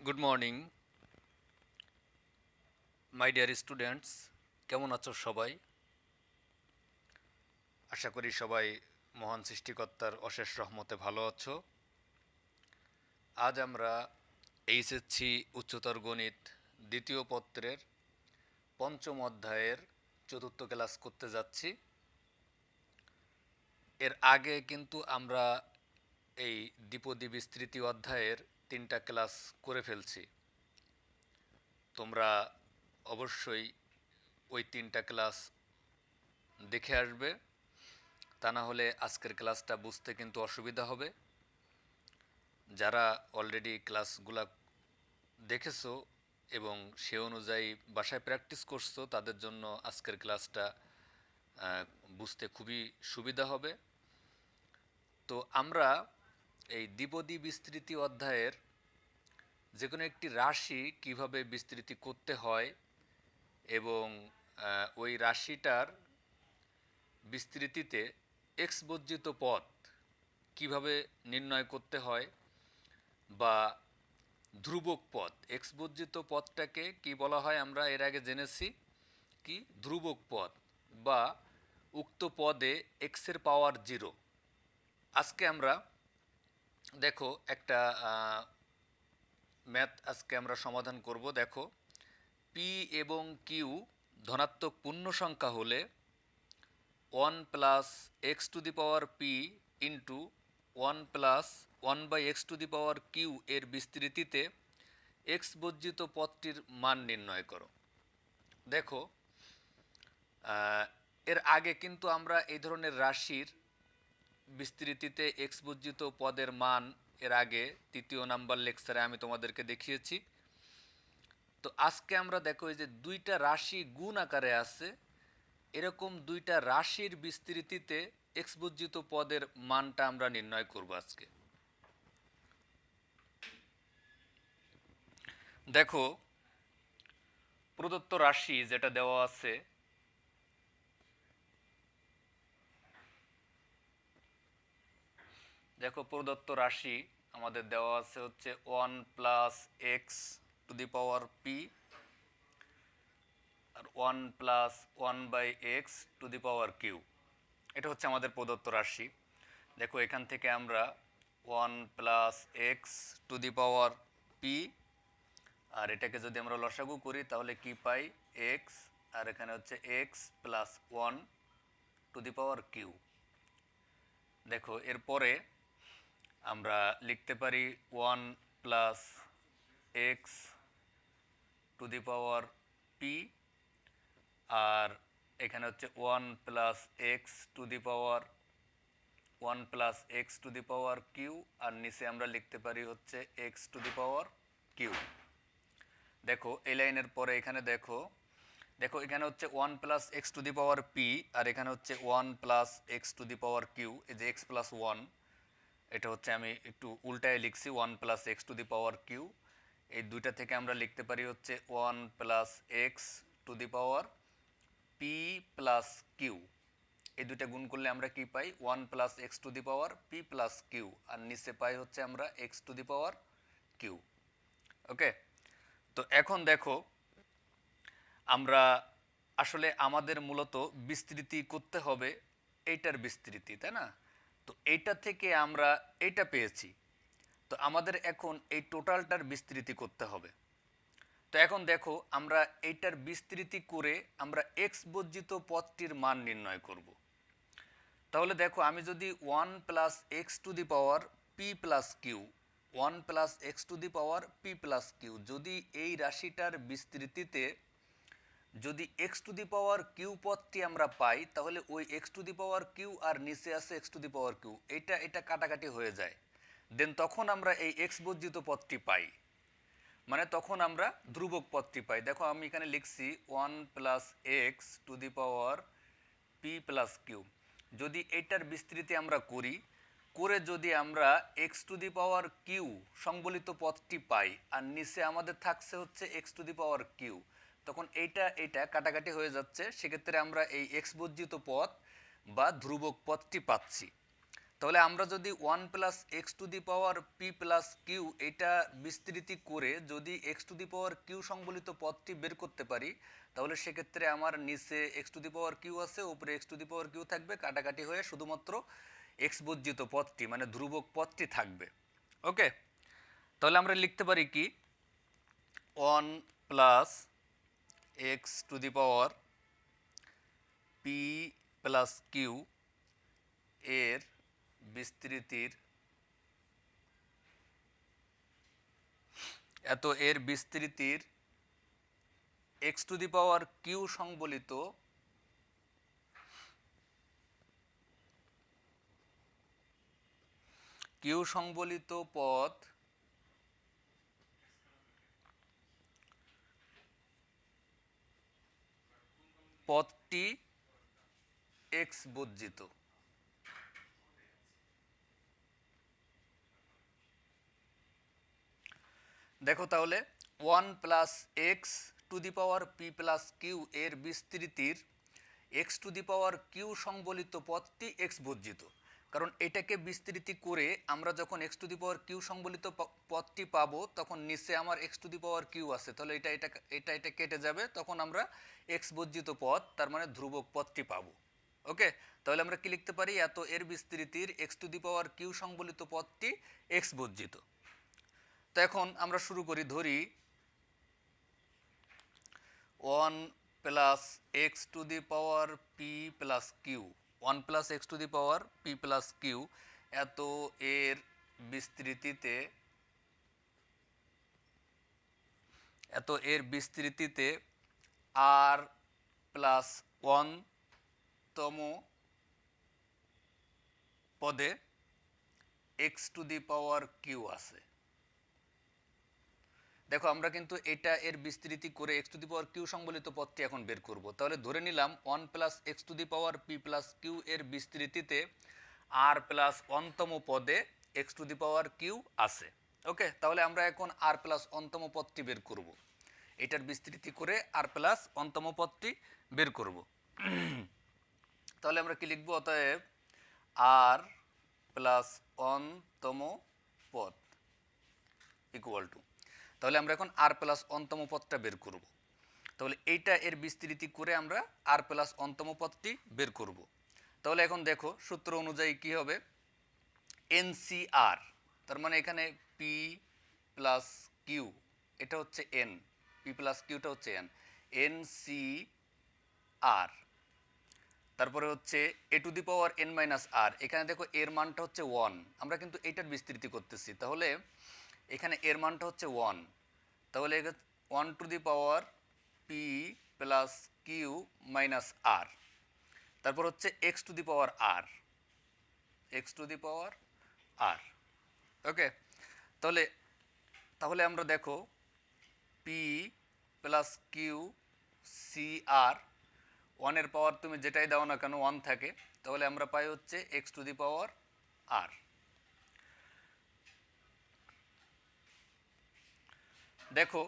Good morning my dear students. কেমন আছো সবাই? আশা করি সবাই মহান সৃষ্টিকর্তার অশেষ রহমতে ভালো আছো। আজ আমরা এইচএসসি উচ্চতর গণিত দ্বিতীয় পত্রের পঞ্চম অধ্যায়ের চতুর্থ ক্লাস করতে যাচ্ছি। এর আগে কিন্তু আমরা এই দ্বিপদী বিস্তৃতি অধ্যায়ের 3টা ক্লাস করে ফেলছি। তোমরা অবশ্যই ওই 3টা ক্লাস দেখে আসবে, তা না হলে আজকের ক্লাসটা বুঝতে কিন্তু অসুবিধা হবে। যারা অলরেডি ক্লাসগুলা দেখেছো এবং সে অনুযায়ী বাসায় প্র্যাকটিস করছো, তাদের জন্য আজকের ক্লাসটা বুঝতে খুবই সুবিধা হবে। তো আমরা এই দ্বিপদী বিস্তৃতি অধ্যায়ের যে কোনো একটি রাশি কিভাবে বিস্তৃতি করতে হয় এবং ওই রাশিটার বিস্তৃতিতে এক্স বর্জিত পদ কিভাবে নির্ণয় করতে হয়, বা ধ্রুবক পদ, এক্স বর্জিত পদটাকে কি বলা হয় আমরা এর আগে জেনেছি, কি ধ্রুবক পদ বা উক্ত পদে এক্স এর পাওয়ার 0। আজকে আমরা দেখো একটা ম্যাথ আজকে আমরা সমাধান করব। দেখো, পি এবং কিউ ধনাত্মক পূর্ণ সংখ্যা হলে 1 plus x to the power p into 1 plus 1/x to the power q এর বিস্তৃতিতে এক্স বর্জিত পদটির মান নির্ণয় করো। দেখো, এর আগে কিন্তু আমরা এই ধরনের রাশির বিস্তৃতিতে এক্স বর্জিত পদের মান এর আগে 3য় নাম্বার লেকচারে আমি তোমাদেরকে দেখিয়েছি। তো আজকে আমরা দেখো এই যে দুইটা রাশি গুণ আকারে আছে, এরকম দুইটা রাশির বিস্তৃতিতে এক্স বর্জিত পদের মানটা আমরা নির্ণয় করব আজকে। দেখো, প্রদত্ত রাশি যেটা দেওয়া আছে, দেখো প্রদত্ত রাশি আমাদের দেওয়া আছে হচ্ছে 1 plus x to the power p আর 1 plus 1/x to the power q. এটা হচ্ছে আমাদের প্রদত্ত রাশি। দেখো, এখান থেকে আমরা 1 plus x to the power p, আর এটাকে যদি আমরা লসাগু করি তাহলে কি পাই, এক্স, আর এখানে হচ্ছে x plus 1 to the power q. দেখো, এরপরে আমরা লিখতে পারি 1 plus x to the power p, আর এখানে হচ্ছে 1 plus x to the power 1 plus x to the power q, আর নিচে আমরা লিখতে পারি হচ্ছে x to the power q. দেখো, এই লাইনের পরে এখানে দেখো, এখানে হচ্ছে 1 plus x to the power p, আর এখানে হচ্ছে 1 plus x to the power q. এই যে এক্স প্লাস 1, এটা হচ্ছে আমি একটু উল্টায় লিখছি 1 plus x to the power q. এই দুইটা থেকে আমরা লিখতে পারি হচ্ছে 1 plus x to the power p plus q. এই দুইটা গুণ করলে আমরা কি পাই, 1 plus x to the power p plus q, আর নিচে পাই হচ্ছে আমরা x to the power q. Okay, তো এখন দেখো, আমরা আসলে আমাদের মূলত বিস্তৃতি করতে হবে এইটার বিস্তৃতি, তাই না? তো এইটা থেকে আমরা এইটা পেয়েছি, তো আমাদের এখন এই টোটালটার বিস্তৃতি করতে হবে। তো এখন দেখো, আমরা এইটার বিস্তৃতি করে আমরা এক্স বর্জিত পদটির মান নির্ণয় করব। তাহলে দেখো, আমি যদি 1 plus x to the power p plus q, 1 plus x to the power p plus q, যদি এই রাশিটার বিস্তৃতিতে যদি x to the power q পদটি আমরা পাই, তাহলে ওই x to the power q আর নিচে আছে x to the power q, এটা কাটাকাটি হয়ে যায়। দেন তখন আমরা এই এক্স বর্জিত পদটি পাই, মানে তখন আমরা ধ্রুবক পদটি পাই। দেখো, আমি এখানে লিখছি 1 plus x to the power p plus q. যদি এটার বিস্তৃতি আমরা করি, করে যদি আমরা x to the power q সংবলিত পদটি পাই, আর নিচে আমাদের থাকছে হচ্ছে x to the power q, তখন এইটা কাটাকাটি হয়ে যাচ্ছে। সেক্ষেত্রে আমরা এই এক্স বর্জিত পদ বা ধ্রুবক পদটি পাচ্ছি। তাহলে আমরা যদি 1 plus x to the power p plus q এটা বিস্তৃতি করে যদি x to the power q সংবলিত পদটি বের করতে পারি, তাহলে সেক্ষেত্রে আমার নিচে x to the power q আছে, উপরে x to the power q থাকবে, কাটাকাটি হয়ে শুধুমাত্র এক্স বর্জিত পদটি মানে ধ্রুবক পদটি থাকবে। ওকে, তাহলে আমরা লিখতে পারি কি 1 plus x to the power p plus q এর বিস্তৃতির এর বিস্তৃতির x to the power q সংবলিত পদটি এক্স বর্জিত। দেখো তাহলে 1 plus x to the power p plus q এর বিস্তৃতির x to the power q সংবলিত পদটি এক্স বর্জিত। কারণ এটাকে বিস্তৃতি করে আমরা যখন x to the power q সংবলিত পদটি পাবো তখন নিচে আমার x to the power q আছে, তাহলে এটা কেটে যাবে, তখন আমরা এক্স বর্জিত পদ তার মানে ধ্রুবক পদটি পাবো। ওকে, তাহলে আমরা কি লিখতে পারি, এর বিস্তৃতির x to the power q সংবলিত পদটি এক্স বর্জিত। তো এখন আমরা শুরু করি, ধরি 1 plus x to the power p plus q, 1 plus x to the power p plus q এর বিস্তৃতিতে আর প্লাস 1 তম পদে x to the power q আছে। দেখো আমরা কিন্তু এটা এর বিস্তৃতি করে x to the power q সংবলিত পদটি এখন বের করব। তাহলে ধরে নিলাম 1 plus x to the power p plus q এর বিস্তৃতিতে আর প্লাস 1 তম পদে x to the power q আছে। ওকে, তাহলে আমরা এখন আর প্লাস 1 তম পদটি বের করব। এটার বিস্তৃতি করে আর প্লাস 1 তম পদটি বের করব। তাহলে আমরা কি লিখব, অতএব আর প্লাস 1 তম পদ ইকুয়াল টু, তাহলে আমরা এখন আর প্লাস 1 তম পদটা বের করব। তাহলে এইটা এর বিস্তৃতি করে আমরা আর প্লাস 1 তম পদটি বের করব। তাহলে এখন দেখো সূত্র অনুযায়ী কি হবে, এনসিআর, তার মানে এখানে পি প্লাস কিউ এটা হচ্ছে এন, পি প্লাস কিউটা হচ্ছে এন, এনসিআর, তারপরে হচ্ছে a to the power n minus r, এখানে দেখো এর মানটা হচ্ছে 1, আমরা কিন্তু এইটার বিস্তৃতি করতেছি, তাহলে এখানে এর মানটা হচ্ছে 1, তাহলে 1 to the power p plus q minus r, তারপর হচ্ছে x to the power r, x to the power r. Okay, তাহলে আমরা দেখো p plus q C r, 1 এর পাওয়ার তুমি যেটাই দাও না কেন 1 থাকে, তাহলে আমরা পাই হচ্ছে এক্স টু দি পাওয়ার আর। দেখো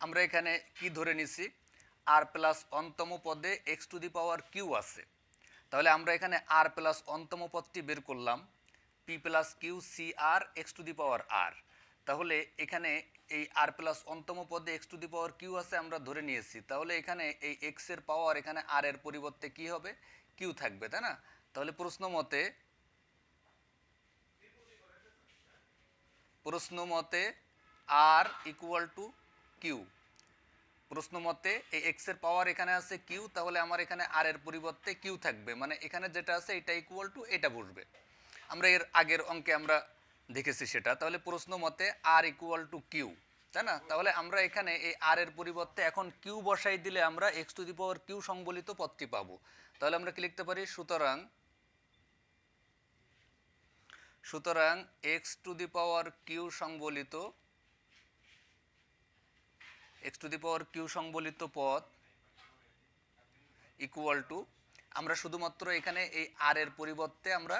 আমরা এখানে কি ধরে নিছি, আর প্লাস 1 তম পদে x to the power q আছে, তাহলে আমরা এখানে আর প্লাস 1 তম পদটি বের করলাম, p plus q C r x to the power r. তাহলে এখানে এই আর প্লাস 1 তম পদে x to the power q আছে আমরা ধরে নিয়েছি, তাহলে এখানে এই এক্স এর পাওয়ার এখানে আর এর পরিবর্তে কি হবে, কিউ থাকবে, তাই না? তাহলে প্রশ্ন মতে আর ইকুয়াল টু কিউ, প্রশ্ন মতে এই এক্স এর পাওয়ার এখানে আছে কিউ, তাহলে আমার এখানে আর এর পরিবর্তে কিউ থাকবে, মানে এখানে যেটা আছে এটা ইকুয়াল টু এটা বসবে। আমরা এর আগের অঙ্কে আমরা দেখেছি সেটা। তাহলে প্রশ্ন মতে আর ইকুয়াল টু কিউ, তাই না? তাহলে আমরা এখানে এই আর এর পরিবর্তে এখন কিউ বসাই দিলে আমরা x to the power q সংবলিত পদটি পাবো। তাহলে আমরা কি লিখতে পারি, সুতরাং x to the power q সংবলিত পদ ইকুয়াল টু, আমরা শুধুমাত্র এখানে এই আর এর পরিবর্তে আমরা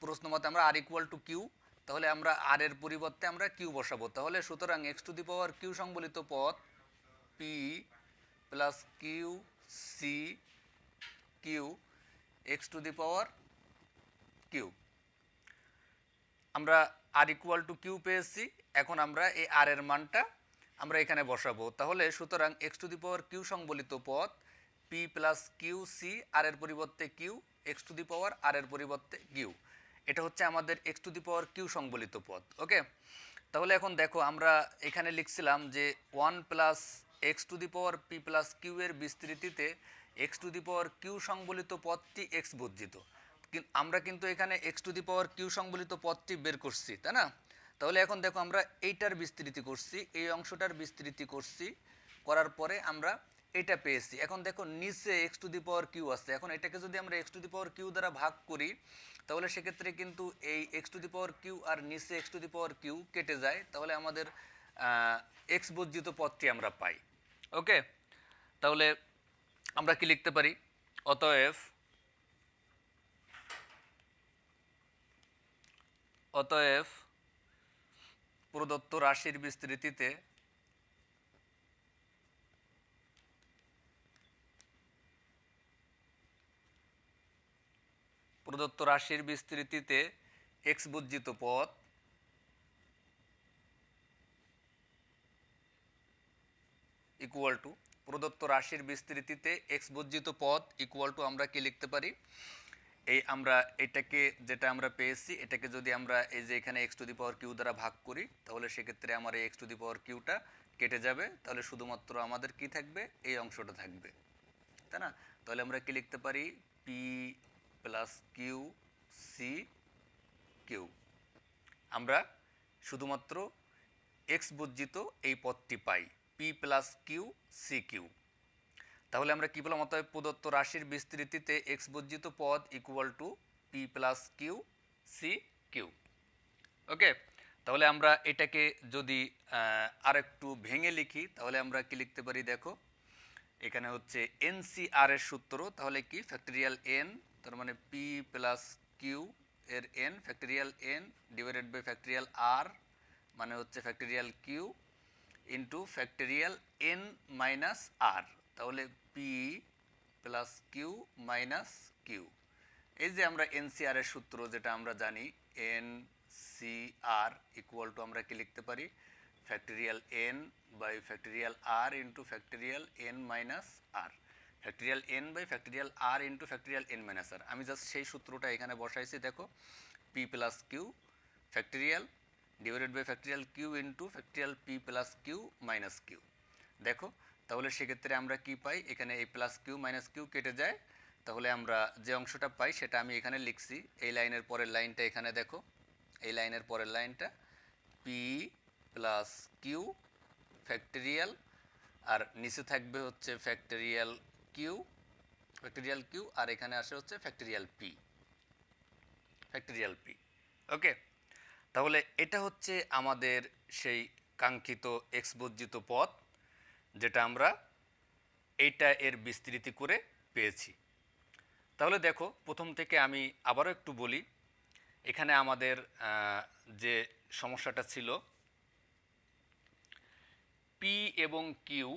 প্রশ্ন মতে আমরা আর ইকুয়াল টু কিউ, তাহলে আমরা আর এর পরিবর্তে আমরা কিউ বসাবো। তাহলে সুতরাং x to the power q সংবলিত পদ p plus q C q x to the power q. আমরা আর ইকুয়াল টু কিউ পেয়েছি, এখন আমরা এই আর এর মানটা আমরা এখানে বসাবো। তাহলে সুতরাং x to the power q সংবলিত পদ p plus q C, r এর পরিবর্তে q, x to the power r এর পরিবর্তে কিউ, এটা হচ্ছে আমাদের x to the power q সংবলিত পদ। ওকে, তাহলে এখন দেখো আমরা এখানে লিখছিলাম যে 1 plus x to the power p plus q এর বিস্তৃতিতে x to the power q সংবলিত পদটি এক্স বর্জিত। আমরা কিন্তু এখানে x to the power q সংবলিত পদটি বের করছি, তাই না? তাহলে এখন দেখো আমরা এইটার বিস্তৃতি করছি, এই অংশটার বিস্তৃতি করছি, করার পরে আমরা এটা পেয়েছি। এখন দেখো নিচে x to the power q আছে, এখন এটাকে যদি আমরা x to the power q দ্বারা ভাগ করি তাহলে সেক্ষেত্রে কিন্তু এই x to the power q আর নিচে x to the power q কেটে যায়, তাহলে আমাদের এক্স বর্জিত পদটি আমরা পাই। ওকে, তাহলে আমরা কি লিখতে পারি? অতএব প্রদত্ত রাশির বিস্তৃতিতে এক্স বর্জিত পদ ইকুয়াল টু আমরা কি লিখতে পারি? এই আমরা এটাকে যেটা আমরা পেয়েছি এটাকে যদি আমরা এই যে এখানে x to the power q দ্বারা ভাগ করি তাহলে সেক্ষেত্রে আমার এই এক্স টু দি পাওয়ার কিউটা কেটে যাবে, তাহলে শুধুমাত্র আমাদের কি থাকবে? এই অংশটা থাকবে, তাই না? তাহলে আমরা কি লিখতে পারি? P plus q C q, আমরা শুধুমাত্র এক্স বর্জিত এই পদটি পাই, p plus q C q. তাহলে আমরা কি বললাম? অতএব প্রদত্ত রাশির বিস্তৃতিতে এক্স বর্জিত পদ equal to p plus q C q. Okay, তাহলে আমরা এটাকে যদি আরেকটু ভেঙে লিখি তাহলে আমরা কি লিখতে পারি? দেখো এখানে হচ্ছে এনসিআর এর সূত্র, তাহলে কি? ফ্যাক্টরিয়াল এন, তার মানে পি প্লাস কিউ এর n factorial n divided by factorial r, মানে হচ্ছে factorial q into factorial n minus r, তাহলে p plus q minus q. এই যে আমরা এনসিআর এর সূত্র যেটা আমরা জানি, এনসিআর ইকুয়াল টু আমরা কি লিখতে পারি? Factorial n by factorial r into factorial n minus r, factorial n by factorial r into factorial n minus r. আমি জাস্ট সেই সূত্রটা এখানে বসাইছি। দেখো p plus q factorial divided by factorial q into factorial p plus q minus q. দেখো তাহলে সেক্ষেত্রে আমরা কি পাই? এখানে এই প্লাস কিউ মাইনাস কিউ কেটে যায়, তাহলে আমরা যে অংশটা পাই সেটা আমি এখানে লিখছি। এই লাইনের পরের লাইনটা এখানে দেখো, এই লাইনের পরের লাইনটা পি প্লাস কিউ ফ্যাক্টরিয়াল, আর নিচে থাকবে হচ্ছে ফ্যাক্টরিয়াল কিউ আর এখানে আসে হচ্ছে ফ্যাক্টরিয়াল পি। ওকে, তাহলে এটা হচ্ছে আমাদের সেই কাঙ্ক্ষিত এক্স বর্জিত পদ যেটা আমরা এইটা এর বিস্তৃতি করে পেয়েছি। তাহলে দেখো প্রথম থেকে আমি আবারও একটু বলি, এখানে আমাদের যে সমস্যাটা ছিল, পি এবং কিউ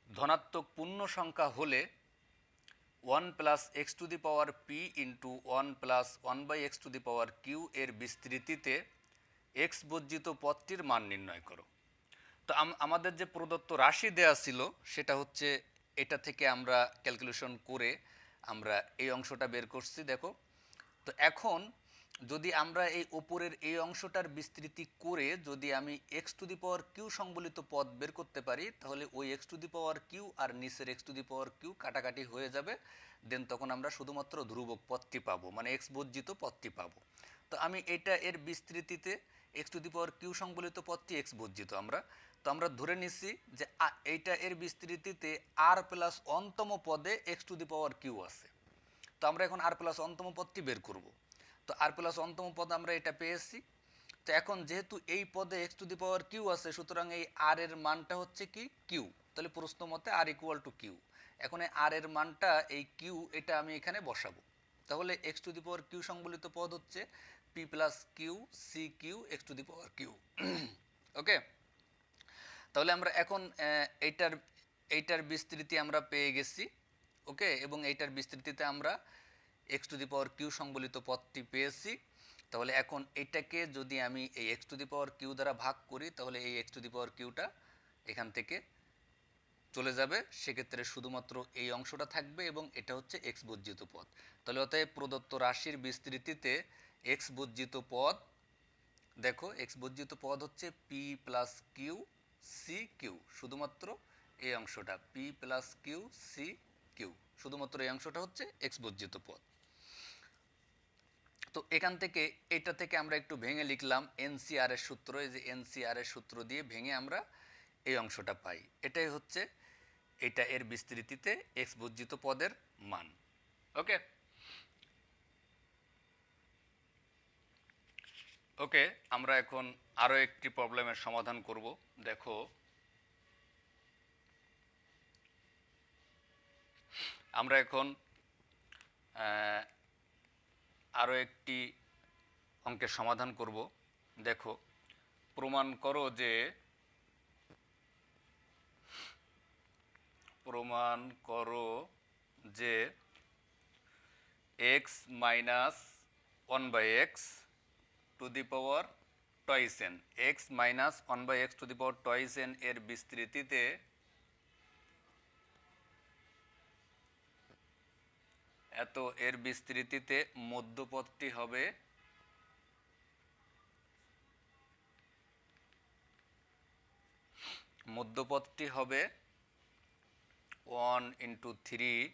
ধনাত্মক পূর্ণ সংখ্যা হলে 1 plus x to the power p into 1 plus 1 by x to the power q এর বিস্তৃতিতে এক্স বর্জিত পদটির মান নির্ণয় করো। তো আমাদের যে প্রদত্ত রাশি দেয়া ছিল সেটা হচ্ছে এটা থেকে আমরা ক্যালকুলেশন করে আমরা এই অংশটা বের করছি। দেখো তো এখন যদি আমরা এই ওপরের এই অংশটার বিস্তৃতি করে যদি আমি x to the power q সংবলিত পদ বের করতে পারি তাহলে ওই x to the power q আর নিচের x to the power q কাটাকাটি হয়ে যাবে, দেন তখন আমরা শুধুমাত্র ধ্রুবক পদটি পাবো, মানে এক্স বর্জিত পদটি পাবো। তো আমি এটা এর বিস্তৃতিতে x to the power q সংবলিত পদটি এক্স বর্জিত আমরা ধরে নিচ্ছি যে এইটা এর বিস্তৃতিতে আর প্লাস অনতম পদে x to the power q আছে। তো আমরা এখন আর প্লাস অনতম পদটি বের করব। তো আর প্লাস অনতম পদ আমরা এটা পেয়েছি। তো এখন যেহেতু এই পদে x to the power q আছে সুতরাং এই আর এর মানটা হচ্ছে কি? কিউ। তাহলে প্রশ্ন মতে আর ইকুয়াল টু কিউ। এখন এই আর এর মানটা এই কিউ এটা আমি এখানে বসাবো। তাহলে x to the power q সংবলিত পদ হচ্ছে p plus q C q x to the power q. Okay, তাহলে আমরা এখন এইটার বিস্তৃতি আমরা পেয়ে গেছি। ওকে, এবং এইটার বিস্তৃতিতে আমরা x to the power q সংবলিত পদটি পেয়েছি। তাহলে এখন এটাকে যদি আমি এই x to the power q দ্বারা ভাগ করি তাহলে এই এক্স টু দি পাওয়ার কিউটা এখান থেকে চলে যাবে, সেক্ষেত্রে শুধুমাত্র এই অংশটা থাকবে এবং এটা হচ্ছে এক্স বর্জিত পদ। তাহলে অতএব প্রদত্ত রাশির বিস্তৃতিতে এক্স বর্জিত পদ, দেখো এক্স বর্জিত পদ হচ্ছে p plus q C q, শুধুমাত্র এই অংশটা p plus q C q, শুধুমাত্র এই অংশটা হচ্ছে এক্স বর্জিত পদ। তো এখান থেকে এটা থেকে আমরা একটু ভেঙে লিখলাম এনসিআর এর সূত্র, এই যে এনসিআর এর সূত্র দিয়ে ভেঙে আমরা এই অংশটা পাই। এটাই হচ্ছে এটা এর বিস্তৃতিতে এক্স বর্জিত পদের মান। ওকে ওকে আমরা এখন আরো একটি প্রবলেমের সমাধান করব। দেখো আমরা এখন আরো একটি অঙ্কের সমাধান করব। দেখো প্রমাণ করো যে x minus 1/x to the power twice n, x minus 1/x to the power twice n এর বিস্তৃতিতে এর বিস্তৃতিতে মধ্যপদটি হবে মধ্যপদটি হবে 1 into 3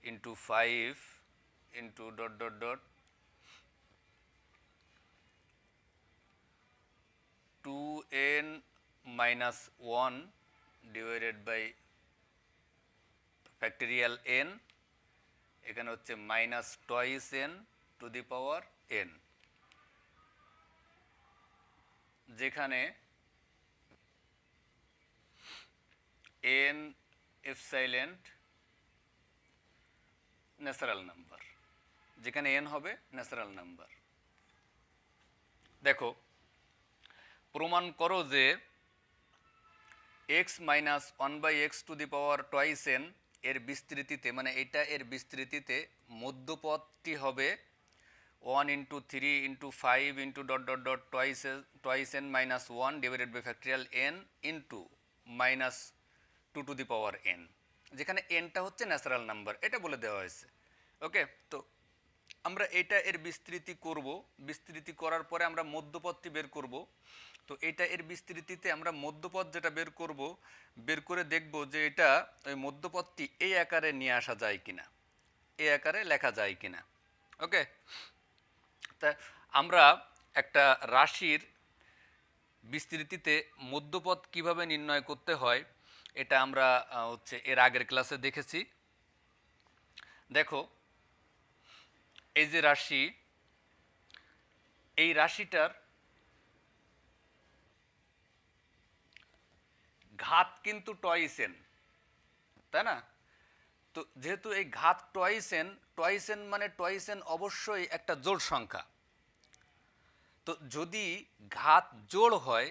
into 5 into dot dot dot 2n minus 1 divided by factorial n, এখানে হচ্ছে minus twice n to the power n, যেখানে n epsilon natural number, যেখানে n হবে ন্যাচারাল নাম্বার। দেখো প্রমাণ করো যে x minus 1/x to the power twice n এর বিস্তৃতিতে, মানে এটা এর বিস্তৃতিতে মধ্যপদটি হবে 1 into 3 into 5 into dot dot dot twice n minus 1 divided by factorial n into minus 2 to the power n, যেখানে nটা হচ্ছে ন্যাচারাল নাম্বার, এটা বলে দেওয়া হয়েছে। ওকে, তো আমরা এটা এর বিস্তৃতি করব, বিস্তৃতি করার পরে আমরা মধ্যপদটি বের করব। তো এটা এর বিস্তৃতিতে আমরা মধ্যপদ যেটা বের করব, বের করে দেখব যে এটা ওই মধ্যপদটি এই আকারে নিয়ে আসা যায় কিনা, এই আকারে লেখা যায় কিনা। ওকে, তা আমরা একটা রাশির বিস্তৃতিতে মধ্যপদ কিভাবে নির্ণয় করতে হয় এটা আমরা হচ্ছে এর আগের ক্লাসে দেখেছি। দেখো এই যে রাশি, এই রাশিটার ঘাত কিন্তু টয়েস n, তাই না? তো যেহেতু এই ঘাত টয়েস n মানে টয়েস n অবশ্যই একটা জোড় সংখ্যা। তো যদি ঘাত জোড় হয়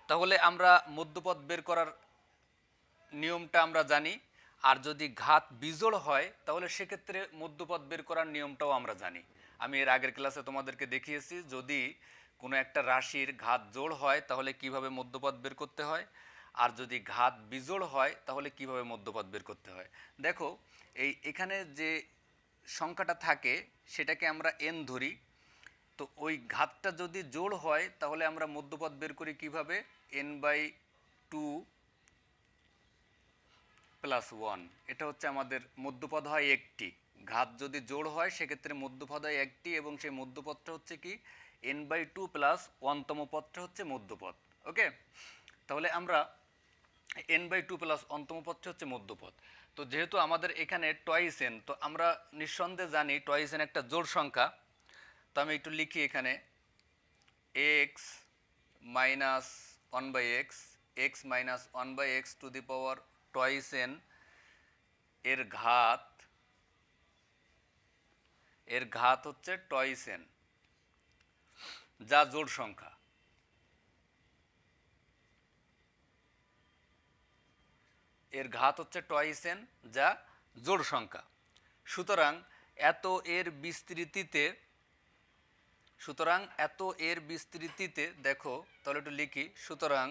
তাহলে আমরা মধ্যপদ বের করার নিয়মটা আমরা জানি, আর যদি ঘাত বিজোড় হয় তাহলে সেক্ষেত্রে মধ্যপদ বের করার নিয়মটাও আমরা জানি। আমি এর আগের ক্লাসে তোমাদেরকে দেখিয়েছি যদি কোনো একটা রাশির ঘাত জোড় হয় তাহলে কিভাবে মধ্যপদ বের করতে হয়, আর যদি ঘাত বিজোড় হয় তাহলে কিভাবে মধ্যপদ বের করতে হয়। দেখো এখানে যে সংখ্যাটা থাকে সেটাকে আমরা n ধরি, তো ওই ঘাতটা যদি জোড় হয় তাহলে আমরা মধ্যপদ বের করি কিভাবে, n/2 প্লাস 1, এটা হচ্ছে আমাদের মধ্যপদ হয় একটি। ঘাত যদি জোড় হয় সেক্ষেত্রে মধ্যপদ হয় একটি এবং সেই মধ্যপদটা হচ্ছে কি n/2 প্লাস 1তম পদটা হচ্ছে মধ্যপদ। ওকে, তাহলে আমরা n/2 প্লাস 1তম পদটা হচ্ছে মধ্যপদ। তো যেহেতু আমাদের এখানে টয়েস n, তো আমরা নিঃসন্দেহে জানি টয়েস n একটা জোড় সংখ্যা। তো আমি একটু লিখি এখানে x minus 1/x, x minus 1/x to the power twice n এর ঘাত হচ্ছে টয়েস n, যা জোড় সংখ্যা। এর ঘাত হচ্ছে টয়েস n, যা জোড় সংখ্যা। সুতরাং এর বিস্তৃতিতে সুতরাং এত এর বিস্তৃতিতে দেখো, তাহলে একটু লিখি, সুতরাং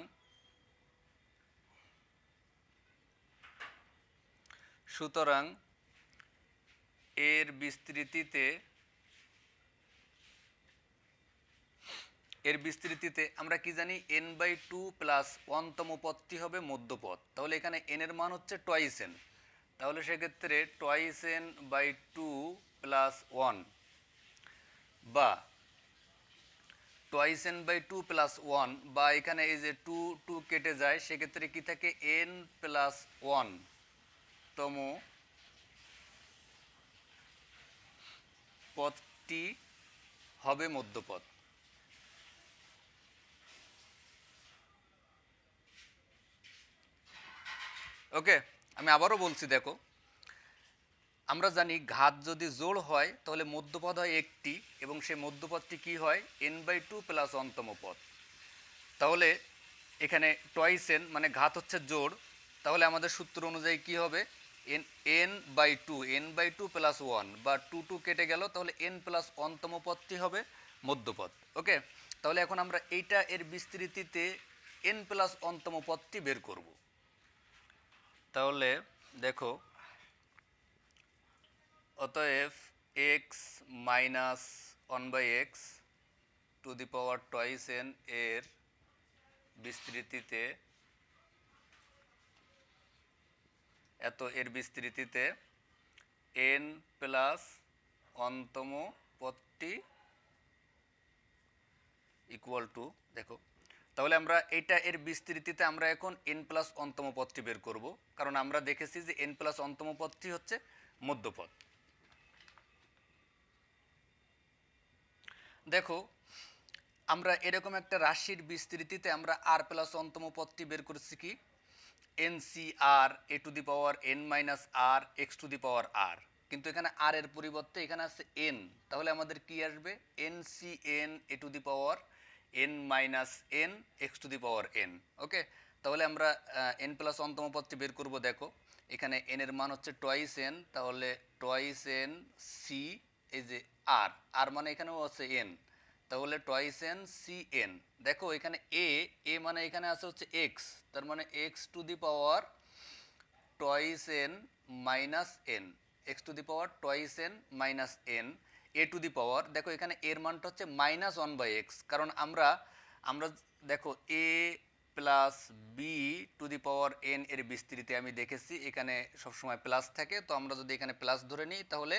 এর বিস্তৃতিতে আমরা কি জানি n/2 প্লাস 1তম পদটি হবে মধ্যপদ। তাহলে এখানে n এর মান হচ্ছে টয়েস n, তাহলে সেক্ষেত্রে টয়েস n/2 প্লাস 1 বা টয়েস n/2 প্লাস 1 বা এখানে এই যে 2 2 কেটে যায়, সেক্ষেত্রে কি থাকে n প্লাস 1 তম পদটি হবে মধ্যপদ। ওকে, আমি আবারও বলছি, দেখো আমরা জানি ঘাত যদি জোড় হয় তাহলে মধ্যপদ হয় একটি, এবং সেই মধ্যপদটি কি হয় n/2 প্লাস 1তম পদ। তাহলে এখানে টয়েস n মানে ঘাত হচ্ছে জোড়, তাহলে আমাদের সূত্র অনুযায়ী কি হবে n/2 প্লাস 1 বা 2 2 কেটে গেল, তাহলে n প্লাস 1তম পদটি হবে মধ্যপদ। ওকে, তাহলে এখন আমরা এইটা এর বিস্তৃতিতে n প্লাস 1তম পদটি বের করব। তাহলে দেখো, অতএব x minus 1/x to the power twice n এর বিস্তৃতিতে n প্লাস 1তম পদটি ইকুয়াল টু, দেখো তাহলে আমরা এইটা এর বিস্তৃতিতে আমরা এখন n প্লাস 1তম পদটি বের করব, কারণ আমরা দেখেছি যে n প্লাস 1তম পদটি হচ্ছে মধ্যপদ। দেখো আমরা এরকম একটা রাশির বিস্তৃতিতে আমরা r প্লাস 1তম পদটি বের করেছি কি NCR a to the power n minus r x to the power r, কিন্তু এখানে r এর পরিবর্তে এখানে আছে n, তাহলে আমাদের কি আসবে NCN a to the power n minus n x to the power n। Okay, তাহলে আমরা n প্লাস 1তম পদটি বের করব। দেখো এখানে n এর মান হচ্ছে টয়েস n, তাহলে টয়েস n c, এই যে r মানে এখানেও আছে n, তাহলে টয়েস n cn। দেখো এখানে a মানে এখানে আছে হচ্ছে x, তার মানে x to the power twice n minus n, x to the power twice n minus n a to the power, দেখো এখানে এর মানটা হচ্ছে -1/x, কারণ আমরা দেখো a plus b to the power n এর বিস্তৃতি আমি দেখেছি এখানে সবসময় প্লাস থাকে, তো আমরা যদি এখানে প্লাস ধরে নিই তাহলে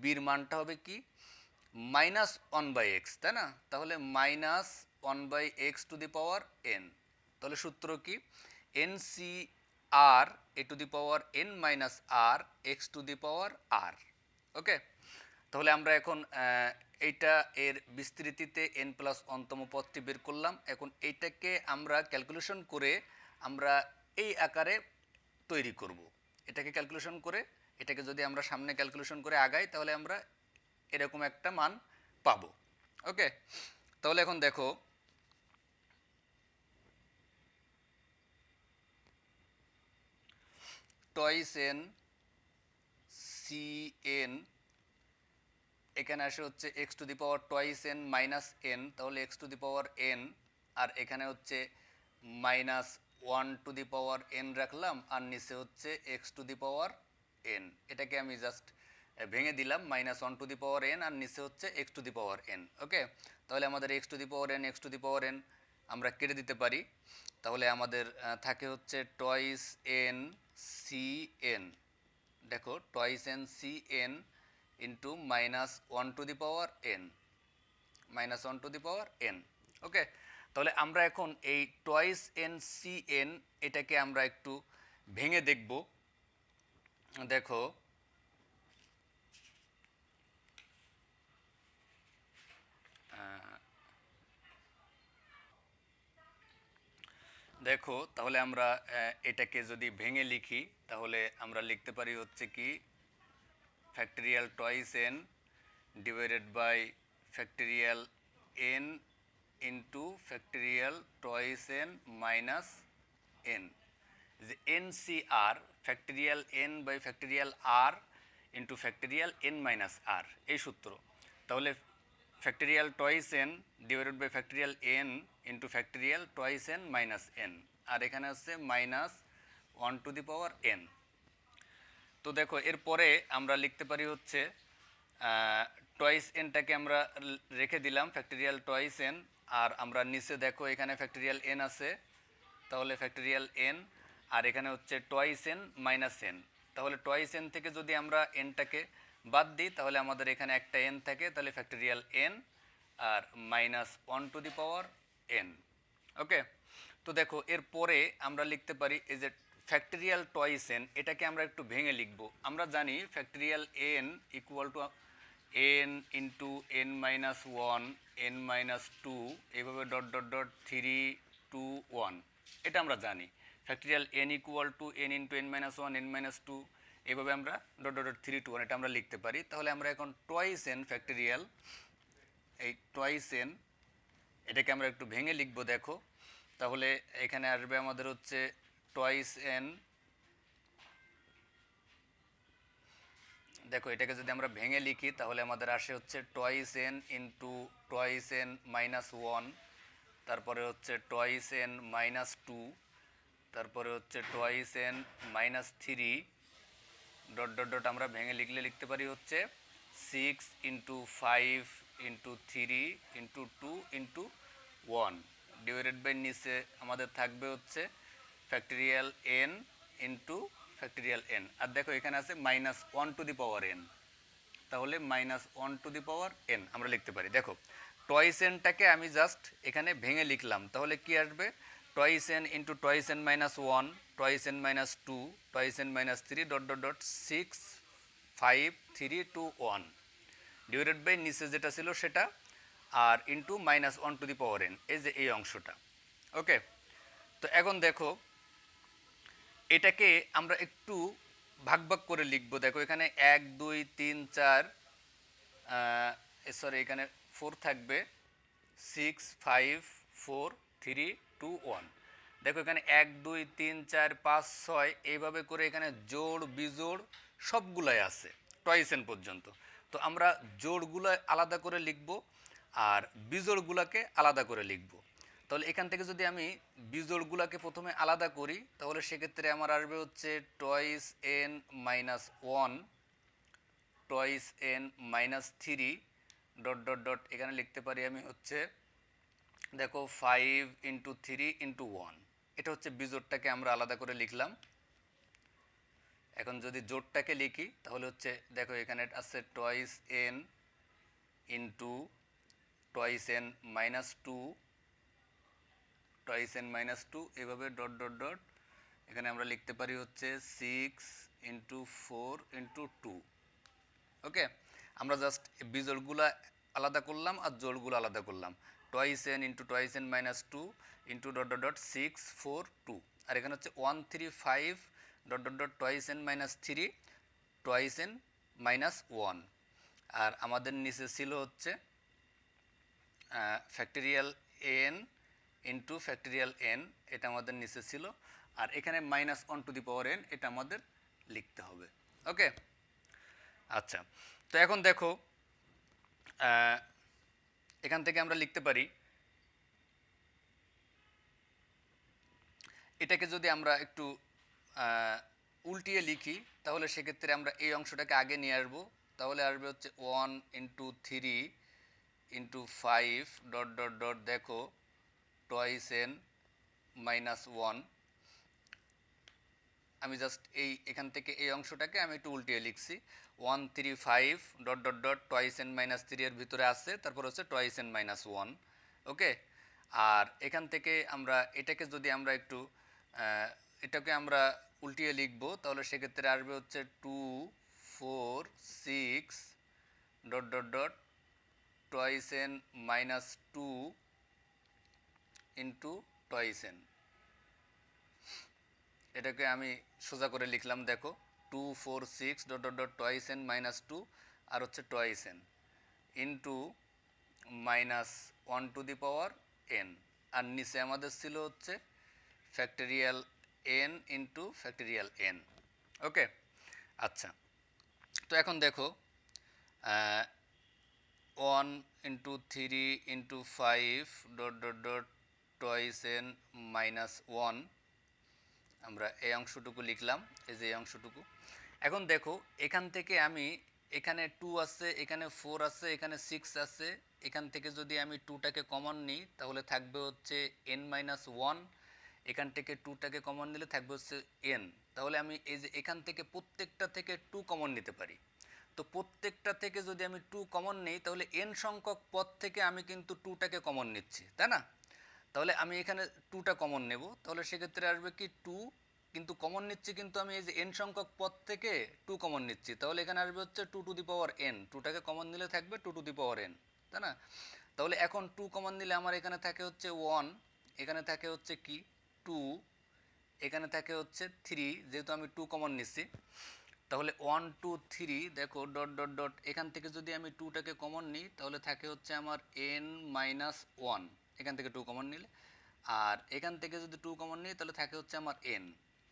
বির মানটা হবে কি -1/x, তাই না? তাহলে -1/x to the power n, তাহলে সূত্র কি NCR a to the power n minus r x to the power r। ওকে, তাহলে আমরা এখন এইটা এর বিস্তৃতিতে n প্লাস 1তম পদটি বের করলাম। এখন এইটাকে আমরা ক্যালকুলেশন করে আমরা এই আকারে তৈরি করব। এটাকে ক্যালকুলেশন করে, এটাকে যদি আমরা সামনে ক্যালকুলেশন করে আগাই তাহলে আমরা এরকম একটা মান পাবো। ওকে, তাহলে এখন দেখো টয়েস n cn এখানে আসে হচ্ছে x to the power twice n minus n, তাহলে x to the power n, আর এখানে হচ্ছে -1 টু দি পাওয়ার n রাখলাম, আর নিচে হচ্ছে x to the power n, এটাকে আমি জাস্ট ভেঙে দিলাম -1 টু দি পাওয়ার n, আর নিচে হচ্ছে x to the power n। Okay, তাহলে আমাদের x to the power n x to the power n আমরা কেটে দিতে পারি, তাহলে আমাদের থাকে হচ্ছে টয়েস n cn, দেখো twice n cn into -1 to the power n, -1 to the power n। Okay, তাহলে আমরা এখন এই টয়েস n cn এটাকে আমরা একটু ভেঙে দেখব। দেখো দেখো তাহলে আমরা এটাকে যদি ভেঙে লিখি তাহলে আমরা লিখতে পারি হচ্ছে কি factorial twice n divided by factorial n into factorial twice n minus n, যে NCR factorial n by factorial r into factorial n minus r, এই সূত্র। তাহলে factorial twice n divided by factorial n into factorial twice n minus n, আর এখানে হচ্ছে minus 1 to the power n. তো দেখো এরপরে আমরা লিখতে পারি হচ্ছে টয়েস এনটাকে আমরা রেখে দিলাম ফ্যাক্টরিয়াল টয়েস এন, আর আমরা নিচে দেখো এখানে ফ্যাক্টরিয়াল এন আছে, তাহলে ফ্যাক্টরিয়াল এন, আর এখানে হচ্ছে টয়েস এন মাইনাস এন। তাহলে টয়েস এন থেকে যদি আমরা এনটাকে বাদ দিই তাহলে আমাদের এখানে একটা এন থাকে, তাহলে ফ্যাক্টরিয়াল এন আর minus 1 to the power n. Okay, তো দেখো এরপরে আমরা লিখতে পারি এই যে ফ্যাক্টরিয়াল টয়েস এন, এটাকে আমরা একটু ভেঙে লিখব। আমরা জানি factorial n equal to n into n minus one, n minus two, এইভাবে ডট ডট ডট 3 2 1, এটা আমরা জানি। Factorial n equal to n into n minus one, n minus two, এইভাবে আমরা ডট ডট ডট 3 2 1 এটা আমরা লিখতে পারি। তাহলে আমরা এখন টয়েস এন ফ্যাক্টরিয়াল, এই টয়েস এন এটাকে আমরা একটু ভেঙে লিখব। দেখো তাহলে এখানে আসবে আমাদের হচ্ছে টয়েস এন, দেখো এটাকে যদি আমরা ভেঙে লিখি তাহলে আমাদের আসে হচ্ছে twice n into twice n minus one, তারপরে হচ্ছে টয়েস এন মাইনাস টু, তারপরে হচ্ছে twice n minus three, dot dot dot আমরা ভেঙে লিখলে লিখতে পারি হচ্ছে 6 × 5 × 3 × 2 × 1 ডিভাইডেড বাই নিচে আমাদের থাকবে হচ্ছে factorial n into factorial n, আর দেখো এখানে আছে minus 1 to the power n, তাহলে minus 1 to the power n আমরা লিখতে পারি। দেখো টয়েস এনটাকে আমি জাস্ট এখানে ভেঙে লিখলাম, তাহলে কি আসবে twice n into twice n minus one, twice n minus two, twice n minus three, dot dot dot 6 5 3 2 1 divided by নিচে যেটা ছিল সেটা, আর into minus 1 to the power n, এই যে এই অংশটা। ওকে, তো এখন দেখো এটাকে আমরা একটু ভাগ ভাগ করে লিখবো। দেখো এখানে 1 2 3 4, সরি এখানে 4 থাকবে, 6 5 4 3 2 1। দেখো এখানে 1 2 3 4 5 6 এইভাবে করে এখানে জোড় বিজোড় সবগুলাই আছে টয়েস এন পর্যন্ত। তো আমরা জোড়গুলো আলাদা করে লিখব আর বিজোড়গুলোকে আলাদা করে লিখব। তাহলে এখান থেকে যদি আমি বিজোড়গুলোকে প্রথমে আলাদা করি তাহলে সেক্ষেত্রে আমার আসবে হচ্ছে twice n minus one, twice n minus three, dot dot dot এখানে লিখতে পারি আমি হচ্ছে দেখো 5 × 3 × 1, এটা হচ্ছে বিজোড়টাকে আমরা আলাদা করে লিখলাম। এখন যদি জোড়টাকে লিখি তাহলে হচ্ছে দেখো এখানে আছে twice n into twice n minus two, twice n minus two, এভাবে ডট ডট ডট এখানে আমরা লিখতে পারি হচ্ছে 6 × 4 × 2। ওকে, আমরা জাস্ট বিজোড়গুলো আলাদা করলাম আর জোড়গুলো আলাদা করলাম, twice n into twice n minus two into dot dot dot 6 4 2, আর এখানে হচ্ছে 1 3 5 dot dot dot twice n minus three, twice n minus one, আর আমাদের নিচে ছিল হচ্ছে factorial n into factorial n, এটা আমাদের নিচে ছিল, আর এখানে minus 1 to the power n এটা আমাদের লিখতে হবে। ওকে, আচ্ছা, তো এখন দেখো এখান থেকে আমরা লিখতে পারি এটাকে যদি আমরা একটু উল্টিয়ে লিখি তাহলে সেক্ষেত্রে আমরা এই অংশটাকে আগে নিয়ে আসবো, তাহলে আসবে হচ্ছে 1 × 3 × 5 ডট ডট ডট দেখো টয়েস এন মাইনাস ওয়ান। আমি জাস্ট এখান থেকে এই অংশটাকে আমি একটু উল্টিয়ে লিখছি, 1 3 5 dot dot dot twice n minus three এর ভিতরে আছে, তারপর হচ্ছে টয়েস এন মাইনাস ওয়ান। ওকে, আর এখান থেকে আমরা এটাকে যদি আমরা একটু এটাকে আমরা উল্টিয়ে লিখবো তাহলে সেক্ষেত্রে আসবে হচ্ছে 2 4 6 dot dot dot twice n minus two into twice n, এটাকে আমি সোজা করে লিখলাম। দেখো 2 4 6 dot dot dot twice n minus two আর হচ্ছে twice n into minus 1 to the power n, আর নিচে আমাদের ছিল হচ্ছে factorial n into factorial n. Okay, আচ্ছা, তো এখন দেখো 1 into 3 into 5 dot dot dot twice n minus 1, আমরা এই অংশটুকু লিখলাম, এই যে এই অংশটুকু। এখন দেখো এখান থেকে আমি, এখানে 2 আছে, এখানে 4 আছে, এখানে 6 আছে, এখান থেকে যদি আমি 2টাকে কমন নিই তাহলে থাকবে হচ্ছে n মাইনাস 1, এখান থেকে 2টাকে কমন নিলে থাকবে হচ্ছে n। তাহলে আমি এই যে এখান থেকে প্রত্যেকটা থেকে 2 কমন নিতে পারি। তো প্রত্যেকটা থেকে যদি আমি 2 কমন নিই তাহলে n সংখ্যক পদ থেকে আমি কিন্তু 2টাকে কমন নিচ্ছি, তাই না? তাহলে আমি এখানে 2টা কমন নেব, তাহলে সেক্ষেত্রে আসবে কি 2, কিন্তু কমন নিচ্ছি কিন্তু আমি এই যে n সংখ্যক পদ থেকে 2 কমন নিচ্ছি, তাহলে এখানে আসবে হচ্ছে 2 টু দি পাওয়ার n, 2টাকে কমন নিলে থাকবে 2 টু দি পাওয়ার n, তাই না? তাহলে এখন 2 কমন নিলে আমার এখানে থাকে হচ্ছে 1, এখানে থাকে হচ্ছে কি 2, এখানে থাকে হচ্ছে 3, যেহেতু আমি 2 কমন নিচ্ছি। তাহলে 1 2 3 দেখো ডট ডট ডট, এখান থেকে যদি আমি 2টাকে কমন নিই তাহলে থাকে হচ্ছে আমার n মাইনাস 1, এখান থেকে 2 কমন নিলে। আর এখান থেকে যদি 2 কমন নিই তাহলে থাকে হচ্ছে আমার n।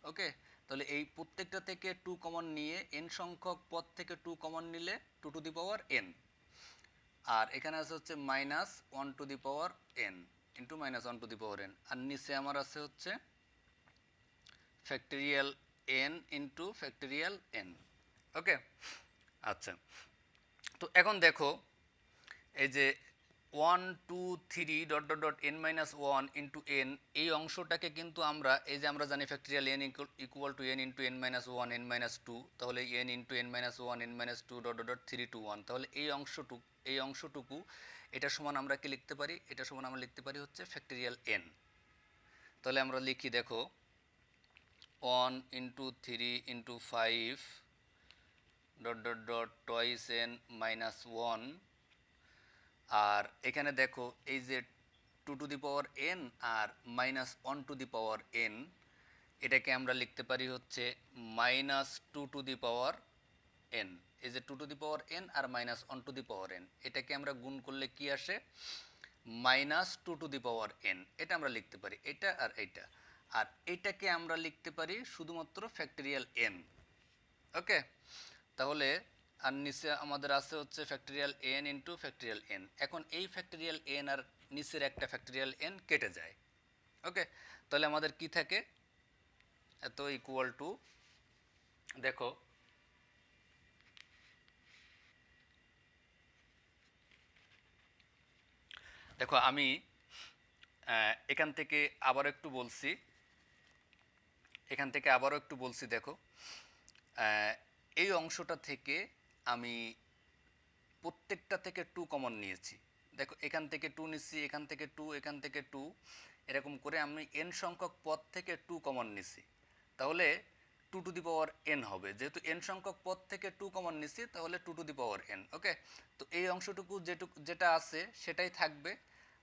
ওকে, তাহলে এই প্রত্যেকটা থেকে 2 কমন নিয়ে n সংখ্যক পদ থেকে 2 কমন নিলে 2 টু দি পাওয়ার n। আর এখানে আছে হচ্ছে minus 1 to the power n into minus 1 to the power n। আর নিচে আমার আছে হচ্ছে factorial n into factorial n। ওকে, আচ্ছা। তো এখন দেখো এই যে 1 2 3 dot dot dot n minus 1 into n, এই অংশটাকে কিন্তু আমরা এই যে আমরা জানি factorial n equal to n into n minus 1 n minus 2, তাহলে n into n minus 1 n minus 2 dot dot dot 3 two 1, তাহলে এই অংশটুকু এটা সমান আমরা কি লিখতে পারি? এটা সমান আমরা লিখতে পারি হচ্ছে ফ্যাক্টরিয়াল n। তাহলে আমরা লিখি দেখো 1 into 3 into 5 dot dot dot twice n minus 1। আর এখানে দেখো এই যে 2 টু দি পাওয়ার n আর minus 1 to the power n, এটাকে আমরা লিখতে পারি হচ্ছে minus 2 to the power n। এই যে 2 টু দি পাওয়ার n আর minus 1 to the power n, এটাকে আমরা গুণ করলে কি আসে? Minus 2 to the power n, এটা আমরা লিখতে পারি, এটা আর এটা। আর এটাকে আমরা লিখতে পারি শুধুমাত্র ফ্যাক্টরিয়াল n। ওকে, তাহলে আর নিচে আমাদের আছে হচ্ছে factorial n into factorial n। এখন এই ফ্যাক্টরিয়াল n আর নিচের একটা ফ্যাক্টরিয়াল n কেটে যায়। ওকে, তাহলে আমাদের কি থাকে? এত ইকুয়াল টু, দেখো দেখো আমি এখান থেকে আবার একটু বলছি, দেখো এই অংশটা থেকে আমি প্রত্যেকটা থেকে 2 কমন নিয়েছি। দেখো এখান থেকে 2 নিচ্ছি, এখান থেকে 2, এখান থেকে 2, এরকম করে আমি n সংখ্যক পদ থেকে 2 কমন নিছি, তাহলে 2 টু দি পাওয়ার n হবে। যেহেতু n সংখ্যক পদ থেকে 2 কমন নিছি তাহলে 2 টু দি পাওয়ার n। ওকে, তো এই অংশটুকু যেটা আছে সেটাই থাকবে।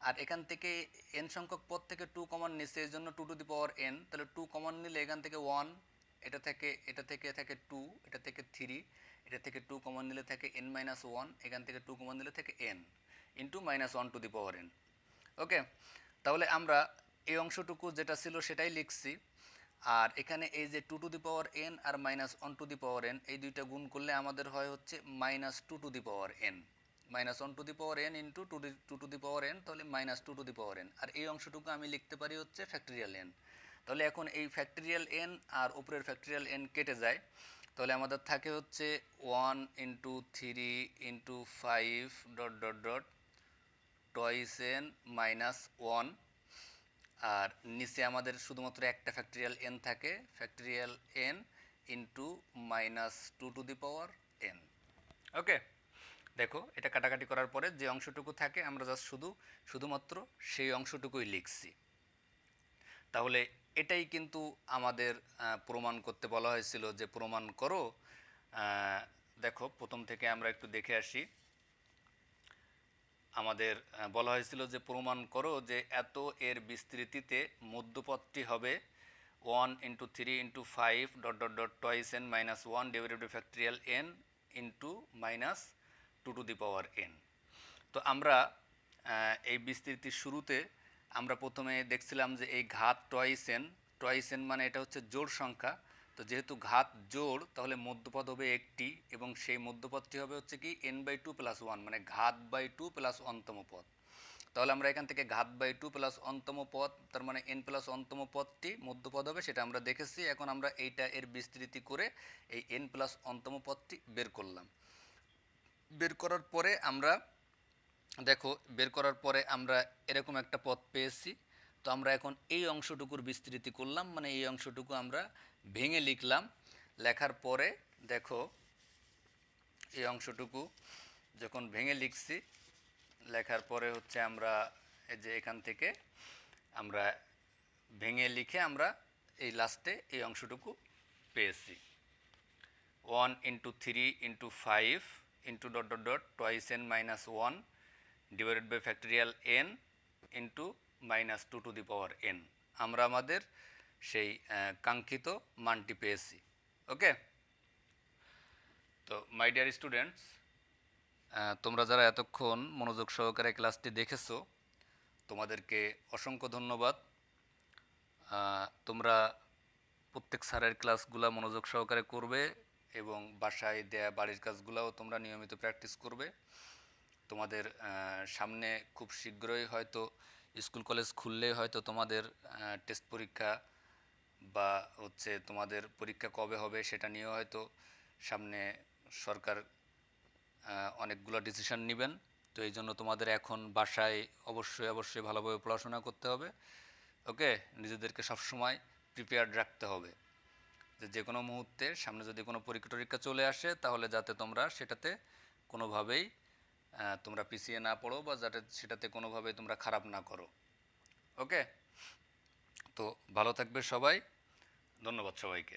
আর এখান থেকে n সংখ্যক পদ থেকে 2 কমন নিছে, এই জন্য 2 টু দি পাওয়ার n। তাহলে 2 কমন নিলে এখান থেকে 1, এটা থেকে থাকে 2, এটা থেকে 3, এটা থেকে 2 কমন নিলে থাকে n মাইনাস 1, এখান থেকে 2 কমন নিলে থাকে n into minus 1 to the power n। Okay, তাহলে আমরা এই অংশটুকু যেটা ছিল সেটাই লিখছি। আর এখানে এই যে 2 টু দি পাওয়ার n আর minus 1 to the power n, এই দুইটা গুণ করলে আমাদের হয় হচ্ছে minus 2 to the power n, minus 1 to the power n into 2 to the power n, তাহলে minus 2 to the power n। আর এই অংশটুকু আমি লিখতে পারি হচ্ছে ফ্যাক্টরিয়াল n। তাহলে এখন এই ফ্যাক্টরিয়াল n আর উপরের ফ্যাক্টরিয়াল n কেটে যায়, তাহলে আমাদের থাকে হচ্ছে 1 into 3 into 5 dot dot dot twice n minus 1। আর নিচে আমাদের শুধুমাত্র একটা ফ্যাক্টরিয়াল n থাকে, factorial n into minus 2 to the power n। Okay, দেখো এটা কাটাকাটি করার পরে যে অংশটুকু থাকে আমরা জাস্ট শুধুমাত্র সেই অংশটুকুই লিখছি। তাহলে এটাই কিন্তু আমাদের প্রমাণ করতে বলা হয়েছিল যে প্রমাণ করো। দেখো প্রথম থেকে আমরা একটু দেখে আসি। আমাদের বলা হয়েছিল যে প্রমাণ করো যে এত এর বিস্তৃতিতে মধ্যপদটি হবে 1 into 3 into 5 dot dot dot twice n minus 1 divided by factorial n into minus 2 to the power n। তো আমরা এই বিস্তৃতির শুরুতে আমরা প্রথমে দেখছিলাম যে এই ঘাত টয়েস n মানে এটা হচ্ছে জোড় সংখ্যা, তো যেহেতু ঘাত জোড় তাহলে মধ্যপদ হবে একটি এবং সেই মধ্যপদটি হবে হচ্ছে কি n/2 + 1 মানে ঘাত বাই 2 প্লাস অন্তম পদ। তাহলে আমরা এখান থেকে ঘাত বাই 2 প্লাস অন্তম পদ তার মানে n প্লাস অন্তম পদটি মধ্যপদ হবে, সেটা আমরা দেখেছি। এখন আমরা এইটা এর বিস্তৃতি করে এই n প্লাস অন্তম পদটি বের করলাম। বের করার পরে আমরা দেখো বের করার পরে আমরা এরকম একটা পদ পেয়েছি। তো আমরা এখন এই অংশটুকুর বিস্তৃতি করলাম, মানে এই অংশটুকু আমরা ভেঙে লিখলাম। লেখার পরে দেখো এই অংশটুকু যখন ভেঙে লিখছি, লেখার পরে হচ্ছে আমরা এই যে এখান থেকে আমরা ভেঙে লিখে আমরা এই লাস্টে এই অংশটুকু পেয়েছি। 1 × 3 × 5 × dot dot dot twice n minus 1 divided by factorial n into -2 n। আমরা আমাদের সেই কাঙ্ক্ষিত মানটি পেয়েছি। ওকে, তো মাই ডিয়ার স্টুডেন্টস, তোমরা যারা এতক্ষণ মনোযোগ সহকারে ক্লাসটি দেখেছো তোমাদেরকে অসংখ্য ধন্যবাদ। তোমরা প্রত্যেক স্যারের ক্লাসগুলো মনোযোগ সহকারে করবে এবং বাসায় দেয়া বাড়ির কাজগুলোও তোমরা নিয়মিত প্র্যাকটিস করবে। তোমাদের সামনে খুব শীঘ্রই হয়তো স্কুল কলেজ খুললেই হয়তো তোমাদের টেস্ট পরীক্ষা বা হচ্ছে তোমাদের পরীক্ষা কবে হবে সেটা নিয়েও হয়তো সামনে সরকার অনেকগুলো ডিসিশন নেবেন। তো এই জন্য তোমাদের এখন বাসায় অবশ্যই ভালোভাবে পড়াশোনা করতে হবে। ওকে, নিজেদেরকে সবসময় প্রিপেয়ার্ড রাখতে হবে যে কোনো মুহূর্তে সামনে যদি কোনো পরীক্ষা টরীক্ষা চলে আসে তাহলে যাতে তোমরা সেটাতে কোনোভাবেই তোমরা পিছিয়ে না পড়ো বা যাতে সেটাতে কোনোভাবেই তোমরা খারাপ না করো। ওকে, তো ভালো থাকবে সবাই, ধন্যবাদ সবাইকে।